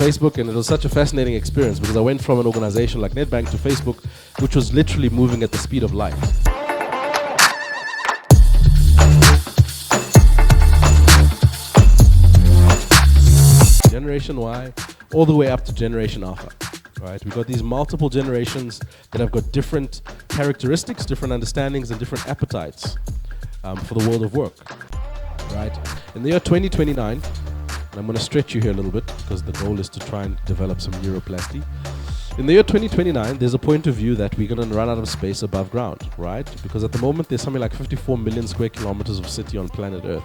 Facebook, and it was such a fascinating experience because I went from an organization like Nedbank to Facebook, which was literally moving at the speed of light. Generation Y, all the way up to Generation Alpha. Right? We've got these multiple generations that have got different characteristics, different understandings, and different appetites for the world of work. Right? In the year 2029, and I'm going to stretch you here a little bit because the goal is to try and develop some neuroplasty. In the year 2029, there's a point of view that we're going to run out of space above ground, right? Because at the moment, there's something like 54 million square kilometers of city on planet Earth.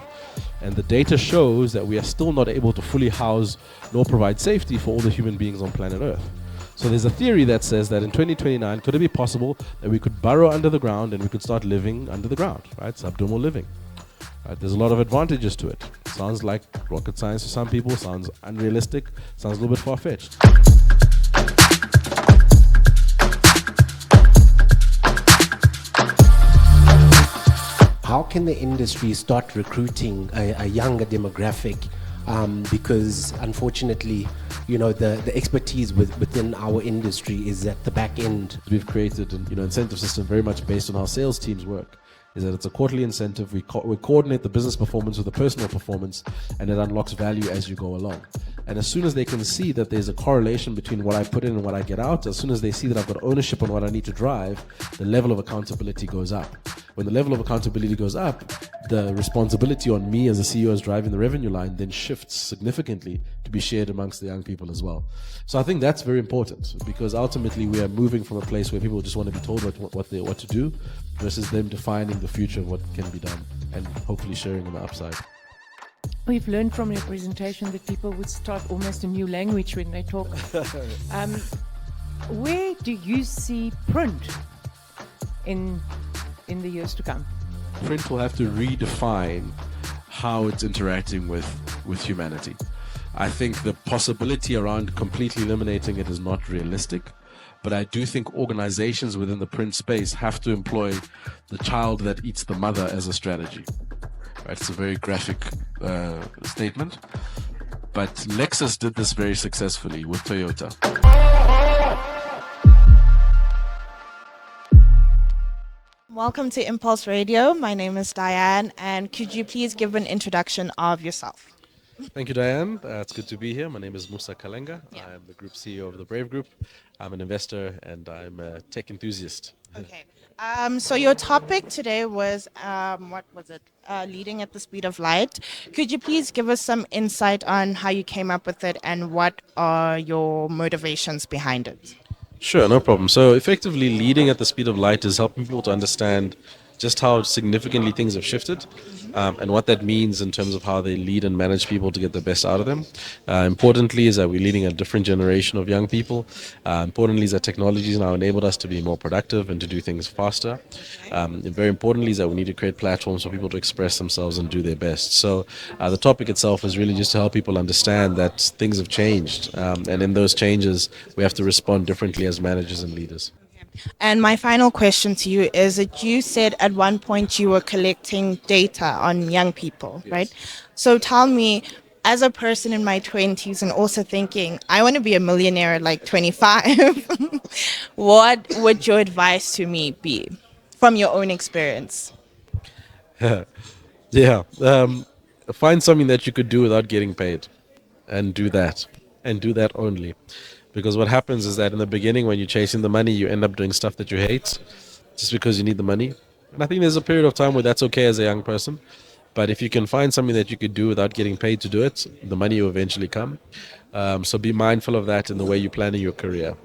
And the data shows that we are still not able to fully house nor provide safety for all the human beings on planet Earth. So there's a theory that says that in 2029, could it be possible that we could burrow under the ground and we could start living under the ground, right? Subdermal living. Right? There's a lot of advantages to it. Sounds like rocket science to some people, sounds unrealistic, sounds a little bit far-fetched. How can the industry start recruiting a younger demographic? Because unfortunately, you know, the expertise within our industry is at the back end. We've created an incentive system very much based on how sales teams work. Is that it's a quarterly incentive. We coordinate the business performance with the personal performance, and it unlocks value as you go along. And as soon as they can see that there's a correlation between what I put in and what I get out, as soon as they see that I've got ownership on what I need to drive, the level of accountability goes up. When the level of accountability goes up, the responsibility on me as a CEO as driving the revenue line then shifts significantly to be shared amongst the young people as well. So I think that's very important because ultimately we are moving from a place where people just want to be told what to do versus them defining the future of what can be done and hopefully sharing on the upside. We've learned from your presentation that people would start almost a new language when they talk. Where do you see print in the years to come? Print will have to redefine how it's interacting with humanity. I think the possibility around completely eliminating it is not realistic, but I do think organizations within the print space have to employ the child that eats the mother as a strategy. Right? It's a very graphic statement, but Lexus did this very successfully with Toyota. Welcome to Impulse Radio. My name is Diane, and could you please give an introduction of yourself? Thank you, Diane. It's good to be here. My name is Musa Kalenga. Yeah. I'm the Group CEO of the Brave Group. I'm an investor and I'm a tech enthusiast. Okay. So your topic today was, what was it? Leading at the speed of light. Could you please give us some insight on how you came up with it and what are your motivations behind it? Sure, no problem. So effectively, leading at the speed of light is helping people to understand just how significantly things have shifted and what that means in terms of how they lead and manage people to get the best out of them. Importantly is that we're leading a different generation of young people. Importantly is that technology has now enabled us to be more productive and to do things faster. And very importantly is that we need to create platforms for people to express themselves and do their best. So the topic itself is really just to help people understand that things have changed. And in those changes, we have to respond differently as managers and leaders. And my final question to you is that you said at one point you were collecting data on young people, right? So tell me, as a person in my 20s and also thinking, I want to be a millionaire at like 25, what would your advice to me be from your own experience? Find something that you could do without getting paid and do that only. Because what happens is that in the beginning, when you're chasing the money, you end up doing stuff that you hate just because you need the money. And I think there's a period of time where that's okay as a young person. But if you can find something that you could do without getting paid to do it, the money will eventually come. So be mindful of that in the way you're planning your career.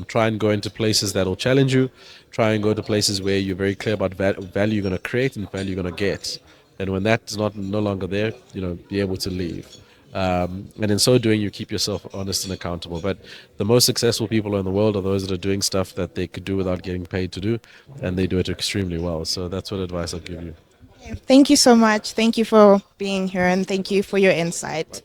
Try and go into places that will challenge you. Try and go to places where you're very clear about value you're going to create and value you're going to get. And when that's no longer there, be able to leave. And in so doing, you keep yourself honest and accountable. But the most successful people in the world are those that are doing stuff that they could do without getting paid to do, and they do it extremely well. So that's what advice I'd give you. Thank you so much. Thank you for being here, and thank you for your insight.